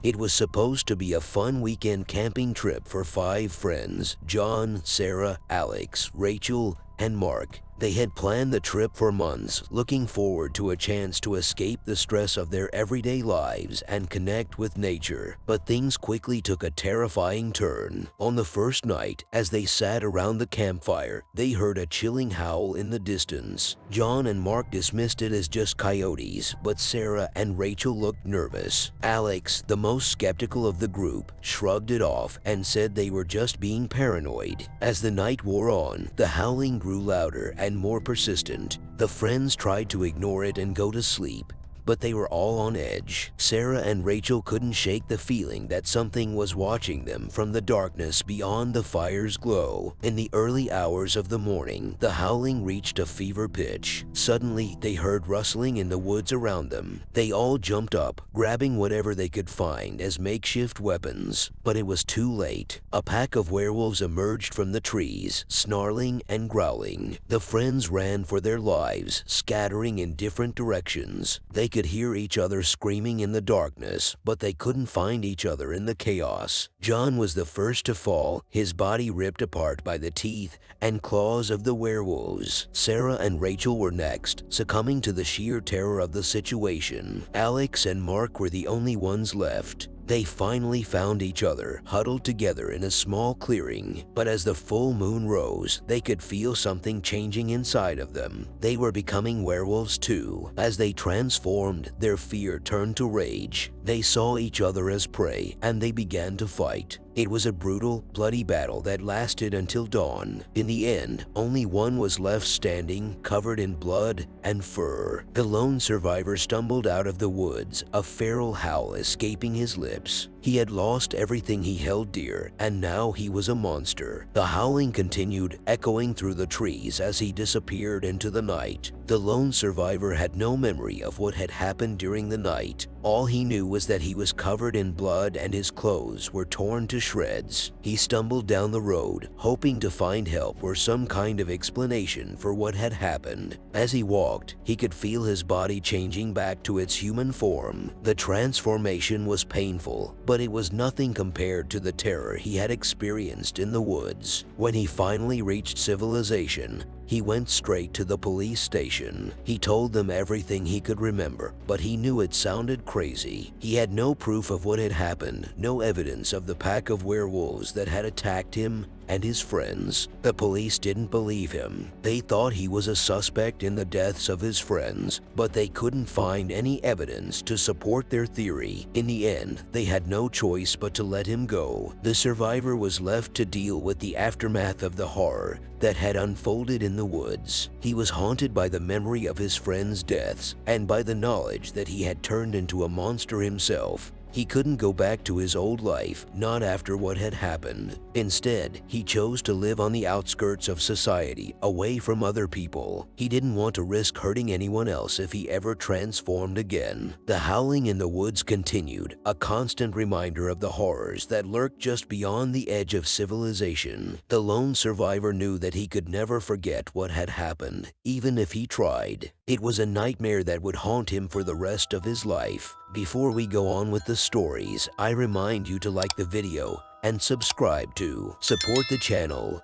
It was supposed to be a fun weekend camping trip for 5 friends: John, Sarah, Alex, Rachel, and Mark. They had planned the trip for months, looking forward to a chance to escape the stress of their everyday lives and connect with nature. But things quickly took a terrifying turn. On the first night, as they sat around the campfire, they heard a chilling howl in the distance. John and Mark dismissed it as just coyotes, but Sarah and Rachel looked nervous. Alex, the most skeptical of the group, shrugged it off and said they were just being paranoid. As the night wore on, the howling grew louder and more persistent. The friends tried to ignore it and go to sleep, but they were all on edge. Sarah and Rachel couldn't shake the feeling that something was watching them from the darkness beyond the fire's glow. In the early hours of the morning, the howling reached a fever pitch. Suddenly, they heard rustling in the woods around them. They all jumped up, grabbing whatever they could find as makeshift weapons. But it was too late. A pack of werewolves emerged from the trees, snarling and growling. The friends ran for their lives, scattering in different directions. They could hear each other screaming in the darkness, but they couldn't find each other in the chaos. John was the first to fall, his body ripped apart by the teeth and claws of the werewolves. Sarah and Rachel were next, succumbing to the sheer terror of the situation. Alex and Mark were the only ones left. They finally found each other, huddled together in a small clearing. But as the full moon rose, they could feel something changing inside of them. They were becoming werewolves too. As they transformed, their fear turned to rage. They saw each other as prey, and they began to fight. It was a brutal, bloody battle that lasted until dawn. In the end, only one was left standing, covered in blood and fur. The lone survivor stumbled out of the woods, a feral howl escaping his lips. He had lost everything he held dear, and now he was a monster. The howling continued, echoing through the trees as he disappeared into the night. The lone survivor had no memory of what had happened during the night. All he knew was that he was covered in blood and his clothes were torn to shreds. He stumbled down the road, hoping to find help or some kind of explanation for what had happened. As he walked, he could feel his body changing back to its human form. The transformation was painful, but it was nothing compared to the terror he had experienced in the woods. When he finally reached civilization, he went straight to the police station. He told them everything he could remember, but he knew it sounded crazy. He had no proof of what had happened, no evidence of the pack of werewolves that had attacked him and his friends. The police didn't believe him. They thought he was a suspect in the deaths of his friends, but they couldn't find any evidence to support their theory. In the end, they had no choice but to let him go. The survivor was left to deal with the aftermath of the horror that had unfolded in the woods. He was haunted by the memory of his friends' deaths and by the knowledge that he had turned into a monster himself. He couldn't go back to his old life, not after what had happened. Instead, he chose to live on the outskirts of society, away from other people. He didn't want to risk hurting anyone else if he ever transformed again. The howling in the woods continued, a constant reminder of the horrors that lurked just beyond the edge of civilization. The lone survivor knew that he could never forget what had happened, even if he tried. It was a nightmare that would haunt him for the rest of his life. Before we go on with the stories, I remind you to like the video and subscribe to support the channel.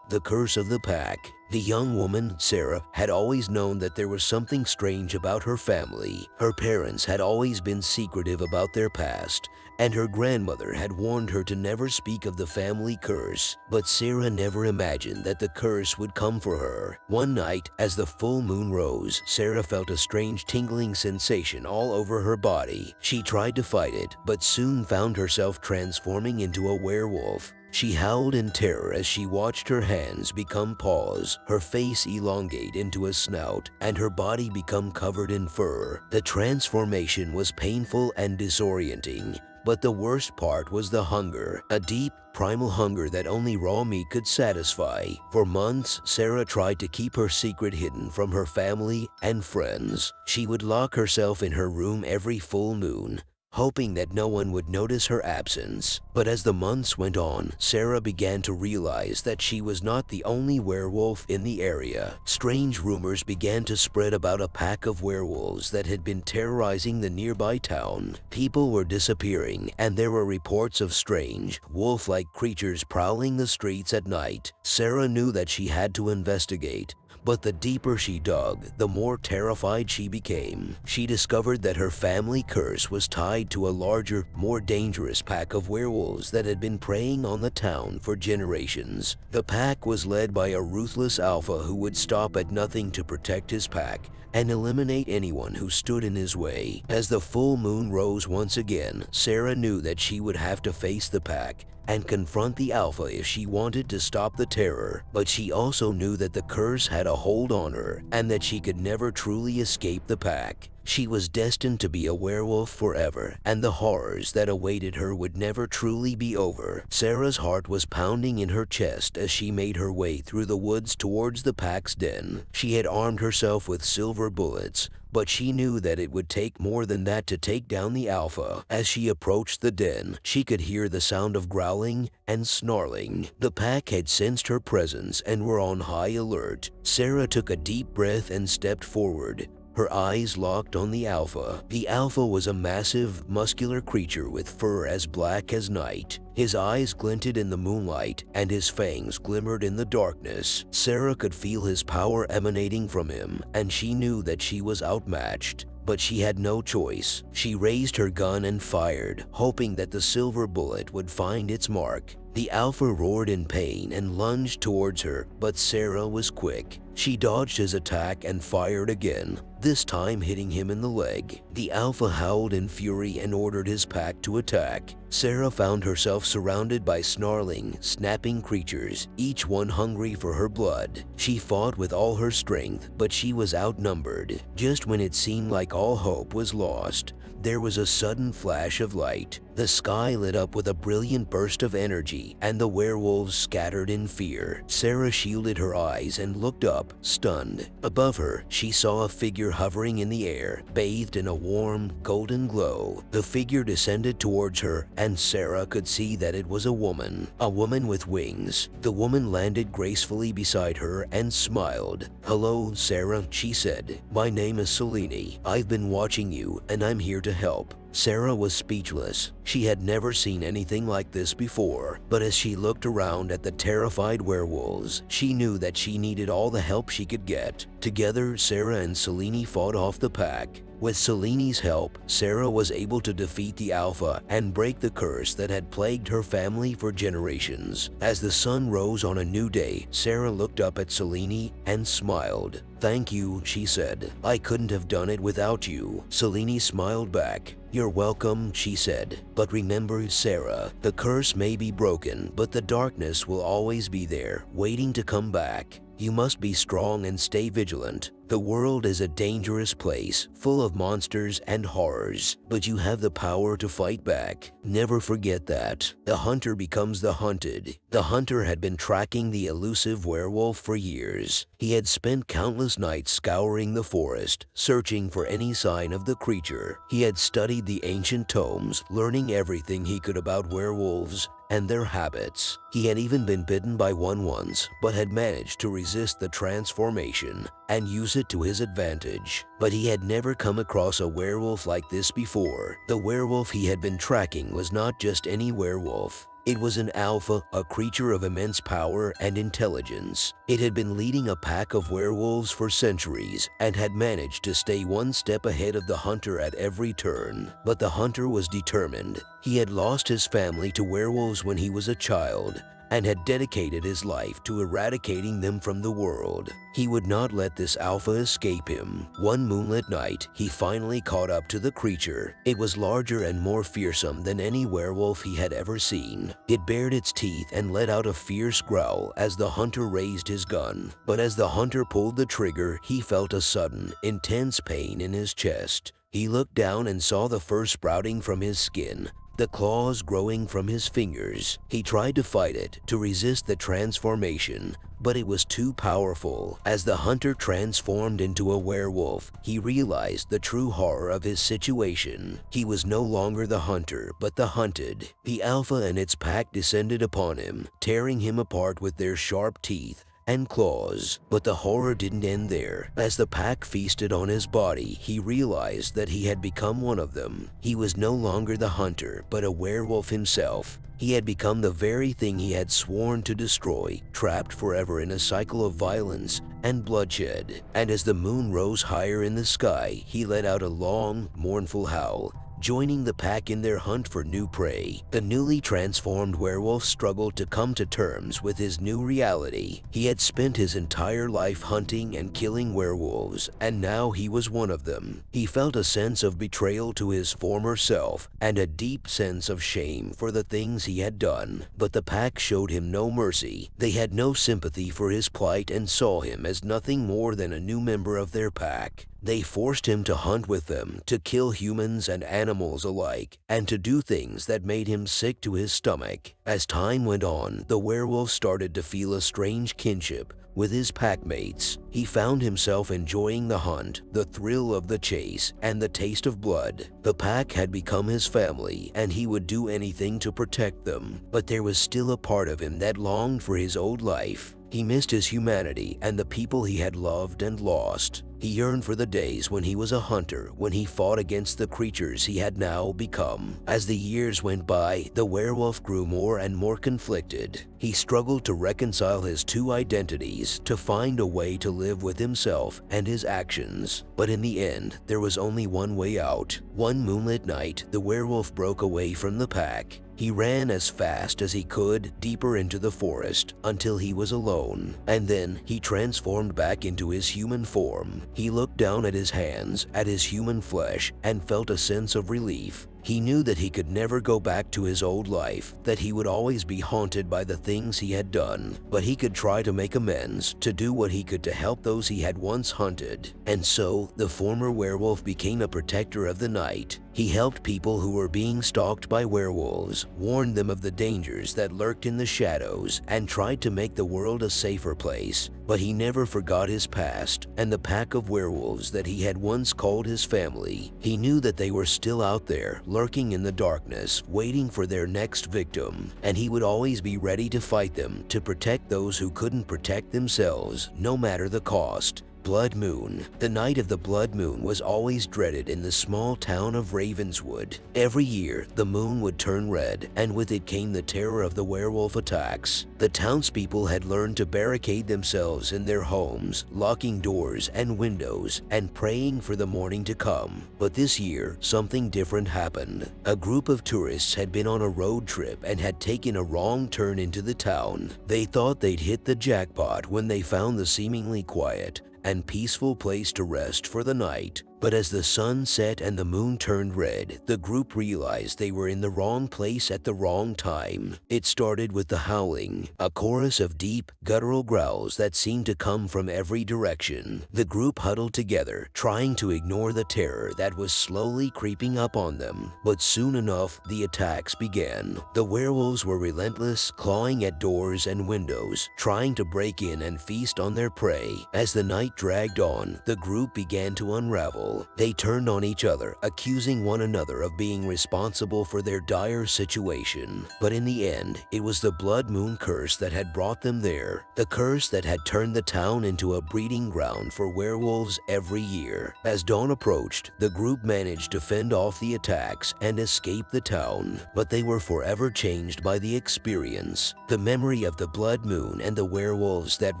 The Curse of the Pack. The young woman, Sarah, had always known that there was something strange about her family. Her parents had always been secretive about their past, and her grandmother had warned her to never speak of the family curse. But Sarah never imagined that the curse would come for her. One night, as the full moon rose, Sarah felt a strange tingling sensation all over her body. She tried to fight it, but soon found herself transforming into a werewolf. She howled in terror as she watched her hands become paws, her face elongate into a snout, and her body become covered in fur. The transformation was painful and disorienting, but the worst part was the hunger, a deep, primal hunger that only raw meat could satisfy. For months, Sarah tried to keep her secret hidden from her family and friends. She would lock herself in her room every full moon, hoping that no one would notice her absence. But as the months went on, Sarah began to realize that she was not the only werewolf in the area. Strange rumors began to spread about a pack of werewolves that had been terrorizing the nearby town. People were disappearing, and there were reports of strange, wolf-like creatures prowling the streets at night. Sarah knew that she had to investigate. But the deeper she dug, the more terrified she became. She discovered that her family curse was tied to a larger, more dangerous pack of werewolves that had been preying on the town for generations. The pack was led by a ruthless alpha who would stop at nothing to protect his pack and eliminate anyone who stood in his way. As the full moon rose once again, Sarah knew that she would have to face the pack and confront the alpha if she wanted to stop the terror, but she also knew that the curse had a hold on her and that she could never truly escape the pack. She was destined to be a werewolf forever, and the horrors that awaited her would never truly be over. Sarah's heart was pounding in her chest as she made her way through the woods towards the pack's den. She had armed herself with silver bullets, but she knew that it would take more than that to take down the alpha. As she approached the den, she could hear the sound of growling and snarling. The pack had sensed her presence and were on high alert. Sarah took a deep breath and stepped forward, her eyes locked on the alpha. The alpha was a massive, muscular creature with fur as black as night. His eyes glinted in the moonlight, and his fangs glimmered in the darkness. Sarah could feel his power emanating from him, and she knew that she was outmatched. But she had no choice. She raised her gun and fired, hoping that the silver bullet would find its mark. The alpha roared in pain and lunged towards her, but Sarah was quick. She dodged his attack and fired again, this time hitting him in the leg. The alpha howled in fury and ordered his pack to attack. Sarah found herself surrounded by snarling, snapping creatures, each one hungry for her blood. She fought with all her strength, but she was outnumbered. Just when it seemed like all hope was lost, there was a sudden flash of light. The sky lit up with a brilliant burst of energy, and the werewolves scattered in fear. Sarah shielded her eyes and looked up, stunned. Above her, she saw a figure hovering in the air, bathed in a warm, golden glow. The figure descended towards her, and Sarah could see that it was a woman with wings. The woman landed gracefully beside her and smiled. "Hello, Sarah," she said. "My name is Selene. I've been watching you, and I'm here to help." Sarah was speechless. She had never seen anything like this before, but as she looked around at the terrified werewolves, she knew that she needed all the help she could get. Together, Sarah and Selene fought off the pack. With Selene's help, Sarah was able to defeat the alpha and break the curse that had plagued her family for generations. As the sun rose on a new day, Sarah looked up at Selene and smiled. "Thank you," she said. "I couldn't have done it without you." Selene smiled back. "You're welcome," she said. "But remember, Sarah, the curse may be broken, but the darkness will always be there, waiting to come back. You must be strong and stay vigilant. The world is a dangerous place, full of monsters and horrors, but you have the power to fight back. Never forget that. The hunter becomes the hunted." The hunter had been tracking the elusive werewolf for years. He had spent countless nights scouring the forest, searching for any sign of the creature. He had studied the ancient tomes, learning everything he could about werewolves and their habits. He had even been bitten by one once, but had managed to resist the transformation and use it to his advantage. But he had never come across a werewolf like this before. The werewolf he had been tracking was not just any werewolf. It was an alpha, a creature of immense power and intelligence. It had been leading a pack of werewolves for centuries and had managed to stay one step ahead of the hunter at every turn. But the hunter was determined. He had lost his family to werewolves when he was a child and had dedicated his life to eradicating them from the world. He would not let this alpha escape him. One moonlit night, he finally caught up to the creature. It was larger and more fearsome than any werewolf he had ever seen. It bared its teeth and let out a fierce growl as the hunter raised his gun. But as the hunter pulled the trigger, he felt a sudden, intense pain in his chest. He looked down and saw the fur sprouting from his skin, the claws growing from his fingers. He tried to fight it, to resist the transformation, but it was too powerful. As the hunter transformed into a werewolf, he realized the true horror of his situation. He was no longer the hunter, but the hunted. The alpha and its pack descended upon him, tearing him apart with their sharp teeth and claws. But the horror didn't end there. As the pack feasted on his body, he realized that he had become one of them. He was no longer the hunter, but a werewolf himself. He had become the very thing he had sworn to destroy, trapped forever in a cycle of violence and bloodshed. And as the moon rose higher in the sky, he let out a long, mournful howl, joining the pack in their hunt for new prey. The newly transformed werewolf struggled to come to terms with his new reality. He had spent his entire life hunting and killing werewolves, and now he was one of them. He felt a sense of betrayal to his former self and a deep sense of shame for the things he had done. But the pack showed him no mercy. They had no sympathy for his plight and saw him as nothing more than a new member of their pack. They forced him to hunt with them, to kill humans and animals alike, and to do things that made him sick to his stomach. As time went on, the werewolf started to feel a strange kinship with his packmates. He found himself enjoying the hunt, the thrill of the chase, and the taste of blood. The pack had become his family, and he would do anything to protect them. But there was still a part of him that longed for his old life. He missed his humanity and the people he had loved and lost. He yearned for the days when he was a hunter, when he fought against the creatures he had now become. As the years went by, the werewolf grew more and more conflicted. He struggled to reconcile his two identities, to find a way to live with himself and his actions. But in the end, there was only one way out. One moonlit night, the werewolf broke away from the pack. He ran as fast as he could deeper into the forest until he was alone, and then he transformed back into his human form. He looked down at his hands, at his human flesh, and felt a sense of relief. He knew that he could never go back to his old life, that he would always be haunted by the things he had done, but he could try to make amends, to do what he could to help those he had once hunted. And so, the former werewolf became a protector of the night. He helped people who were being stalked by werewolves, warned them of the dangers that lurked in the shadows, and tried to make the world a safer place. But he never forgot his past and the pack of werewolves that he had once called his family. He knew that they were still out there, lurking in the darkness, waiting for their next victim, and he would always be ready to fight them, to protect those who couldn't protect themselves, no matter the cost. Blood Moon. The night of the Blood Moon was always dreaded in the small town of Ravenswood. Every year, the moon would turn red, and with it came the terror of the werewolf attacks. The townspeople had learned to barricade themselves in their homes, locking doors and windows, and praying for the morning to come. But this year, something different happened. A group of tourists had been on a road trip and had taken a wrong turn into the town. They thought they'd hit the jackpot when they found the seemingly quiet and peaceful place to rest for the night. But as the sun set and the moon turned red, the group realized they were in the wrong place at the wrong time. It started with the howling, a chorus of deep, guttural growls that seemed to come from every direction. The group huddled together, trying to ignore the terror that was slowly creeping up on them. But soon enough, the attacks began. The werewolves were relentless, clawing at doors and windows, trying to break in and feast on their prey. As the night dragged on, the group began to unravel. They turned on each other, accusing one another of being responsible for their dire situation. But in the end, it was the Blood Moon curse that had brought them there, the curse that had turned the town into a breeding ground for werewolves every year. As dawn approached, the group managed to fend off the attacks and escape the town, but they were forever changed by the experience. The memory of the Blood Moon and the werewolves that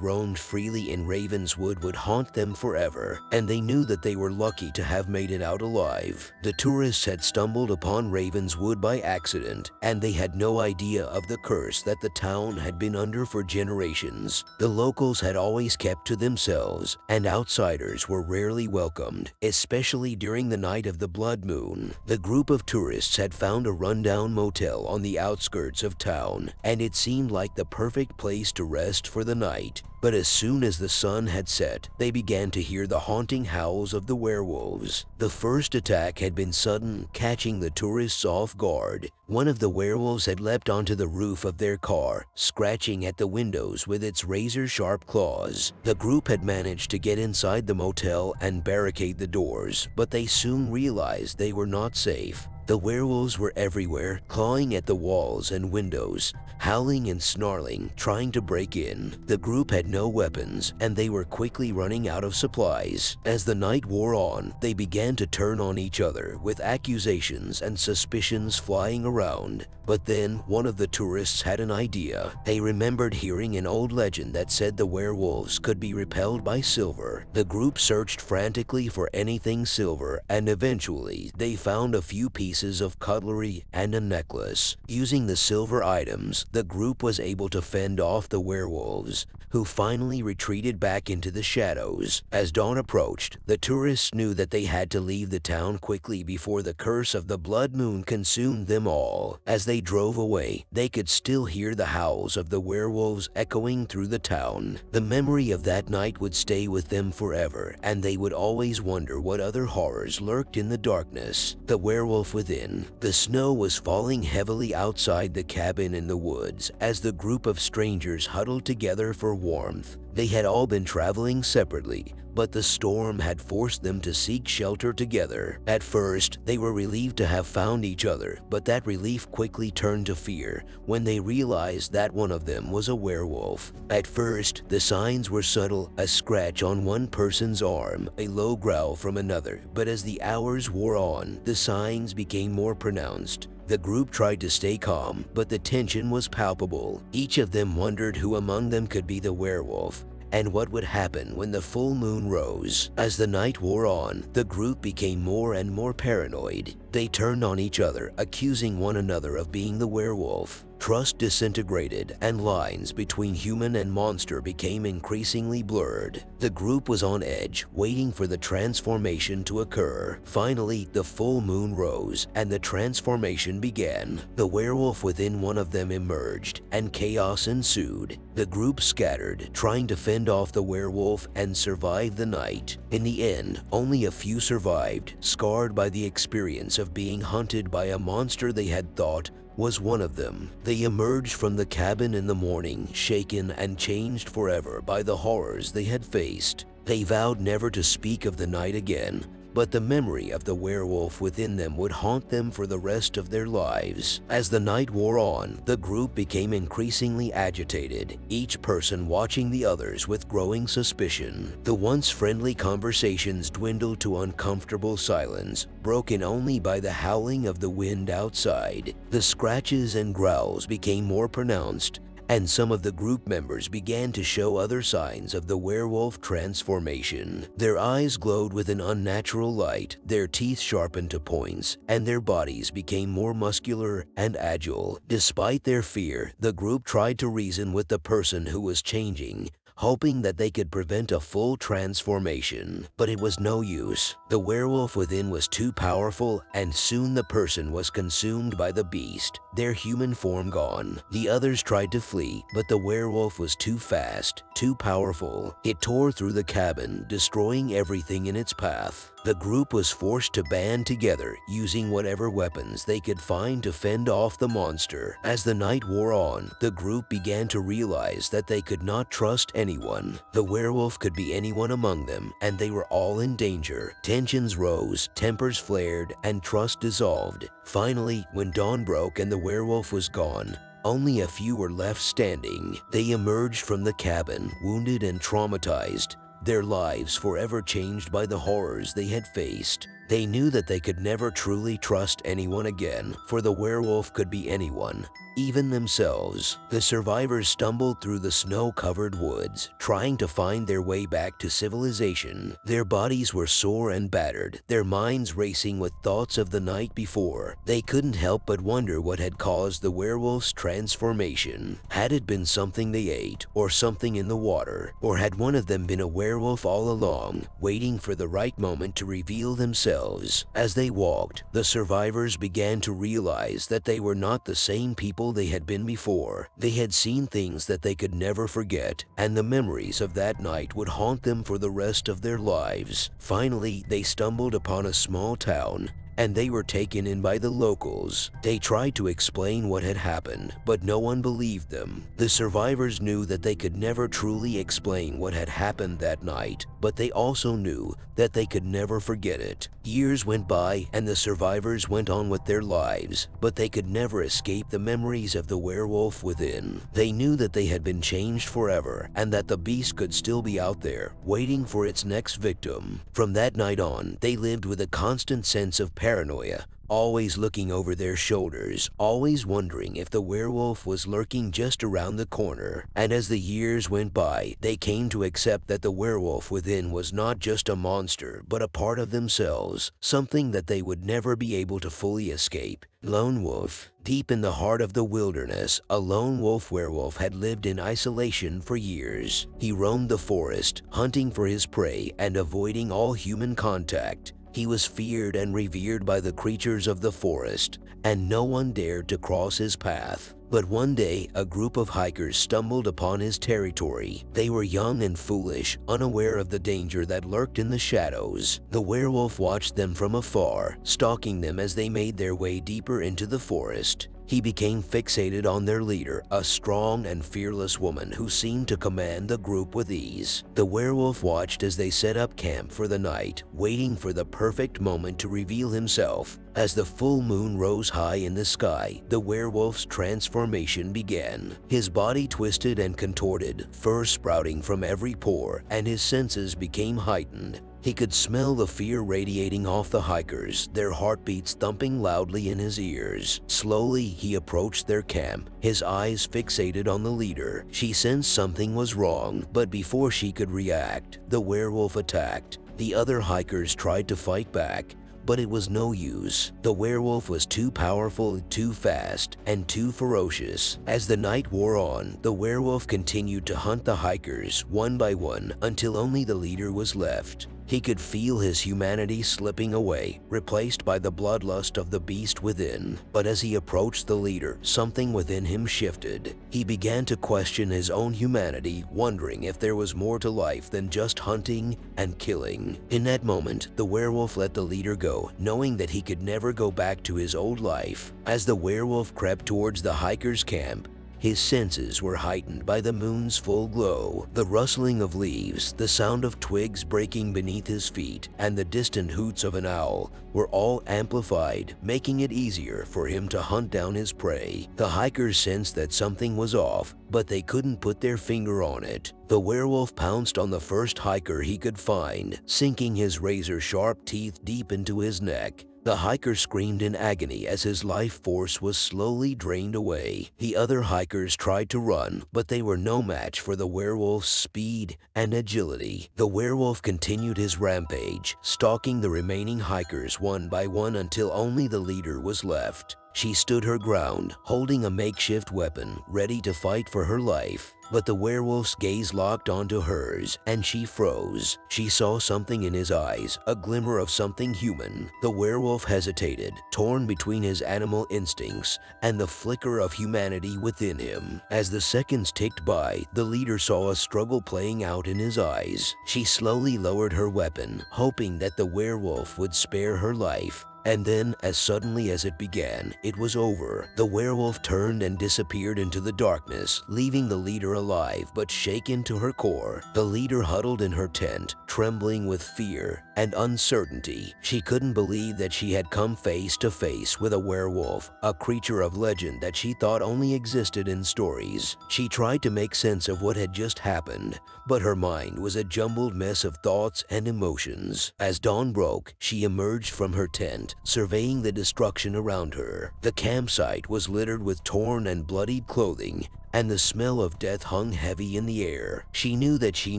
roamed freely in Ravenswood would haunt them forever, and they knew that they were lucky to have made it out alive. The tourists had stumbled upon Ravenswood by accident, and they had no idea of the curse that the town had been under for generations. The locals had always kept to themselves, and outsiders were rarely welcomed, especially during the night of the Blood Moon. The group of tourists had found a rundown motel on the outskirts of town, and it seemed like the perfect place to rest for the night. But as soon as the sun had set, they began to hear the haunting howls of the werewolves. The first attack had been sudden, catching the tourists off guard. One of the werewolves had leapt onto the roof of their car, scratching at the windows with its razor-sharp claws. The group had managed to get inside the motel and barricade the doors, but they soon realized they were not safe. The werewolves were everywhere, clawing at the walls and windows, howling and snarling, trying to break in. The group had no weapons, and they were quickly running out of supplies. As the night wore on, they began to turn on each other, with accusations and suspicions flying around. But then, one of the tourists had an idea. They remembered hearing an old legend that said the werewolves could be repelled by silver. The group searched frantically for anything silver, and eventually, they found a few pieces of cutlery and a necklace. Using the silver items, the group was able to fend off the werewolves, who finally retreated back into the shadows. As dawn approached, the tourists knew that they had to leave the town quickly before the curse of the blood moon consumed them all. As they drove away, they could still hear the howls of the werewolves echoing through the town. The memory of that night would stay with them forever, and they would always wonder what other horrors lurked in the darkness. The Werewolf Within. The snow was falling heavily outside the cabin in the woods as the group of strangers huddled together for warmth. They had all been traveling separately, but the storm had forced them to seek shelter together. At first, they were relieved to have found each other, but that relief quickly turned to fear when they realized that one of them was a werewolf. At first, the signs were subtle: a scratch on one person's arm, a low growl from another, but as the hours wore on, the signs became more pronounced. The group tried to stay calm, but the tension was palpable. Each of them wondered who among them could be the werewolf, and what would happen when the full moon rose. As the night wore on, the group became more and more paranoid. They turned on each other, accusing one another of being the werewolf. Trust disintegrated, and lines between human and monster became increasingly blurred. The group was on edge, waiting for the transformation to occur. Finally, the full moon rose, and the transformation began. The werewolf within one of them emerged, and chaos ensued. The group scattered, trying to fend off the werewolf and survive the night. In the end, only a few survived, scarred by the experience of being hunted by a monster they had thought was one of them. They emerged from the cabin in the morning, shaken and changed forever by the horrors they had faced. They vowed never to speak of the night again, but the memory of the werewolf within them would haunt them for the rest of their lives. As the night wore on, the group became increasingly agitated, each person watching the others with growing suspicion. The once friendly conversations dwindled to uncomfortable silence, broken only by the howling of the wind outside. The scratches and growls became more pronounced, and some of the group members began to show other signs of the werewolf transformation. Their eyes glowed with an unnatural light, their teeth sharpened to points, and their bodies became more muscular and agile. Despite their fear, the group tried to reason with the person who was changing, hoping that they could prevent a full transformation. But it was no use. The werewolf within was too powerful, and soon the person was consumed by the beast, their human form gone. The others tried to flee, but the werewolf was too fast, too powerful. It tore through the cabin, destroying everything in its path. The group was forced to band together, using whatever weapons they could find to fend off the monster. As the night wore on, the group began to realize that they could not trust anyone. The werewolf could be anyone among them, and they were all in danger. Tensions rose, tempers flared, and trust dissolved. Finally, when dawn broke and the werewolf was gone, only a few were left standing. They emerged from the cabin, wounded and traumatized, their lives forever changed by the horrors they had faced. They knew that they could never truly trust anyone again, for the werewolf could be anyone, even themselves. The survivors stumbled through the snow-covered woods, trying to find their way back to civilization. Their bodies were sore and battered, their minds racing with thoughts of the night before. They couldn't help but wonder what had caused the werewolf's transformation. Had it been something they ate, or something in the water? Or had one of them been a werewolf all along, waiting for the right moment to reveal themselves? themselves. As they walked, the survivors began to realize that they were not the same people they had been before. They had seen things that they could never forget, and the memories of that night would haunt them for the rest of their lives. Finally, they stumbled upon a small town, and they were taken in by the locals. They tried to explain what had happened, but no one believed them. The survivors knew that they could never truly explain what had happened that night, but they also knew that they could never forget it. Years went by and the survivors went on with their lives, but they could never escape the memories of the werewolf within. They knew that they had been changed forever and that the beast could still be out there, waiting for its next victim. From that night on, they lived with a constant sense of paranoia, always looking over their shoulders, always wondering if the werewolf was lurking just around the corner. And as the years went by, they came to accept that the werewolf within was not just a monster, but a part of themselves, something that they would never be able to fully escape. Lone wolf. Deep in the heart of the wilderness, a lone wolf werewolf had lived in isolation for years. He roamed the forest, hunting for his prey and avoiding all human contact. He was feared and revered by the creatures of the forest, and no one dared to cross his path. But one day, a group of hikers stumbled upon his territory. They were young and foolish, unaware of the danger that lurked in the shadows. The werewolf watched them from afar, stalking them as they made their way deeper into the forest. He became fixated on their leader, a strong and fearless woman who seemed to command the group with ease. The werewolf watched as they set up camp for the night, waiting for the perfect moment to reveal himself. As the full moon rose high in the sky, the werewolf's transformation began. His body twisted and contorted, fur sprouting from every pore, and his senses became heightened. He could smell the fear radiating off the hikers, their heartbeats thumping loudly in his ears. Slowly, he approached their camp, his eyes fixated on the leader. She sensed something was wrong, but before she could react, the werewolf attacked. The other hikers tried to fight back, but it was no use. The werewolf was too powerful, too fast, and too ferocious. As the night wore on, the werewolf continued to hunt the hikers one by one until only the leader was left. He could feel his humanity slipping away, replaced by the bloodlust of the beast within. But as he approached the leader, something within him shifted. He began to question his own humanity, wondering if there was more to life than just hunting and killing. In that moment, the werewolf let the leader go, knowing that he could never go back to his old life. As the werewolf crept towards the hikers' camp, his senses were heightened by the moon's full glow. The rustling of leaves, the sound of twigs breaking beneath his feet, and the distant hoots of an owl were all amplified, making it easier for him to hunt down his prey. The hikers sensed that something was off, but they couldn't put their finger on it. The werewolf pounced on the first hiker he could find, sinking his razor-sharp teeth deep into his neck. The hiker screamed in agony as his life force was slowly drained away. The other hikers tried to run, but they were no match for the werewolf's speed and agility. The werewolf continued his rampage, stalking the remaining hikers one by one until only the leader was left. She stood her ground, holding a makeshift weapon, ready to fight for her life. But the werewolf's gaze locked onto hers, and she froze. She saw something in his eyes, a glimmer of something human. The werewolf hesitated, torn between his animal instincts and the flicker of humanity within him. As the seconds ticked by, the leader saw a struggle playing out in his eyes. She slowly lowered her weapon, hoping that the werewolf would spare her life. And then, as suddenly as it began, it was over. The werewolf turned and disappeared into the darkness, leaving the leader alive but shaken to her core. The leader huddled in her tent, trembling with fear and uncertainty. She couldn't believe that she had come face to face with a werewolf, a creature of legend that she thought only existed in stories. She tried to make sense of what had just happened, but her mind was a jumbled mess of thoughts and emotions. As dawn broke, she emerged from her tent, surveying the destruction around her. The campsite was littered with torn and bloodied clothing, and the smell of death hung heavy in the air. She knew that she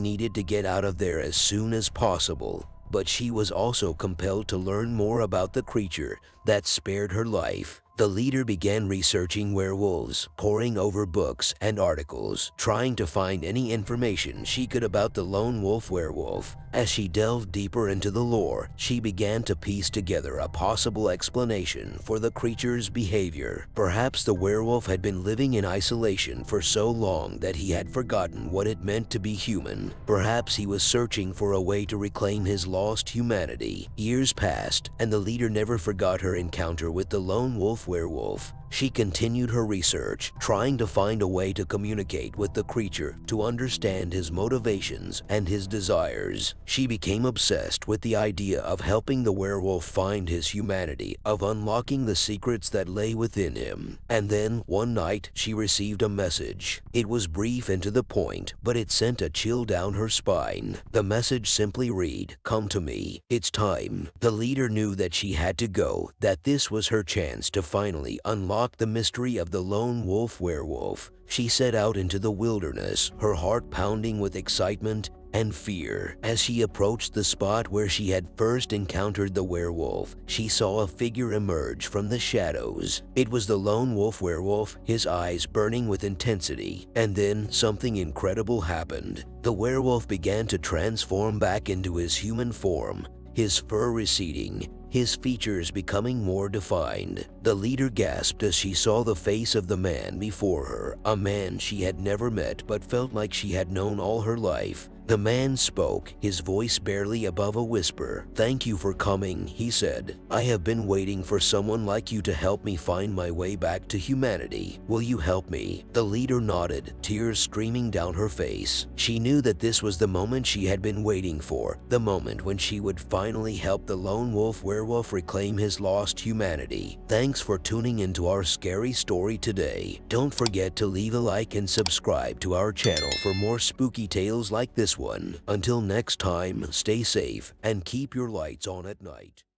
needed to get out of there as soon as possible, but she was also compelled to learn more about the creature that spared her life. The leader began researching werewolves, poring over books and articles, trying to find any information she could about the lone wolf werewolf. As she delved deeper into the lore, she began to piece together a possible explanation for the creature's behavior. Perhaps the werewolf had been living in isolation for so long that he had forgotten what it meant to be human. Perhaps he was searching for a way to reclaim his lost humanity. Years passed, and the leader never forgot her encounter with the lone wolf werewolf. She continued her research, trying to find a way to communicate with the creature to understand his motivations and his desires. She became obsessed with the idea of helping the werewolf find his humanity, of unlocking the secrets that lay within him. And then, one night, she received a message. It was brief and to the point, but it sent a chill down her spine. The message simply read, "Come to me. It's time." The leader knew that she had to go, that this was her chance to finally unlock the mystery of the lone wolf werewolf. She set out into the wilderness, her heart pounding with excitement and fear. As she approached the spot where she had first encountered the werewolf, she saw a figure emerge from the shadows. It was the lone wolf werewolf, his eyes burning with intensity. And then something incredible happened. The werewolf began to transform back into his human form, his fur receding, his features becoming more defined. The leader gasped as she saw the face of the man before her, a man she had never met but felt like she had known all her life. The man spoke, his voice barely above a whisper. "Thank you for coming," he said. "I have been waiting for someone like you to help me find my way back to humanity. Will you help me?" The leader nodded, tears streaming down her face. She knew that this was the moment she had been waiting for, the moment when she would finally help the lone wolf werewolf reclaim his lost humanity. Thanks for tuning into our scary story today. Don't forget to leave a like and subscribe to our channel for more spooky tales like this one. Until next time, stay safe and keep your lights on at night.